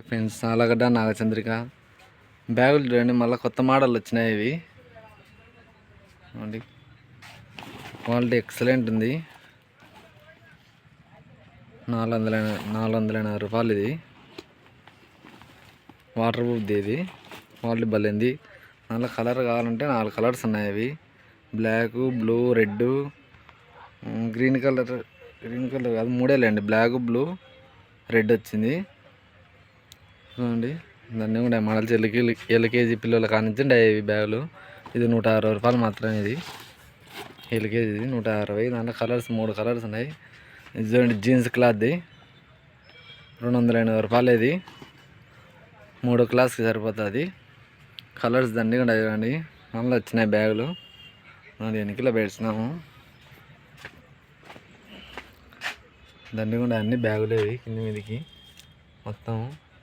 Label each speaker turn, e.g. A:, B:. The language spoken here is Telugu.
A: ఫ్రెండ్స్ ఆలగడ్డ నాగచంద్రిక బ్యాగులు చూడండి, మళ్ళీ కొత్త మోడల్ వచ్చినాయి. ఇవి క్వాలిటీ ఎక్సలెంట్ ఉంది. 480 రూపాయలు. ఇది వాటర్ ప్రూఫ్ది. ఇది క్వాలిటీ భలేంది. దాంట్లో కలర్ కావాలంటే 4 కలర్స్ ఉన్నాయి. అవి black, blue, red, green colour కాదు, 3 లేండి. బ్లాక్, బ్లూ, రెడ్ వచ్చింది చూడండి. దాన్ని కూడా మోడల్స్ ఎల్కేజీ పిల్లల కానించి ఇవి బ్యాగులు. ఇది 160 రూపాయలు మాత్రమే. ఇది ఎల్కేజీది 160. దాంట్లో కలర్స్ 3 కలర్స్ ఉన్నాయి. ఇది చూడండి, జీన్స్ క్లాత్ది 280 రూపాయలు. ఇది 3 క్లాస్కి సరిపోతుంది. కలర్స్ దండి కూడా చూడండి, మళ్ళీ వచ్చినాయి బ్యాగులు. వెనకలో పెడుతున్నాము దండి కూడా. అన్ని బ్యాగులు ఇవి కింద మీదకి మొత్తం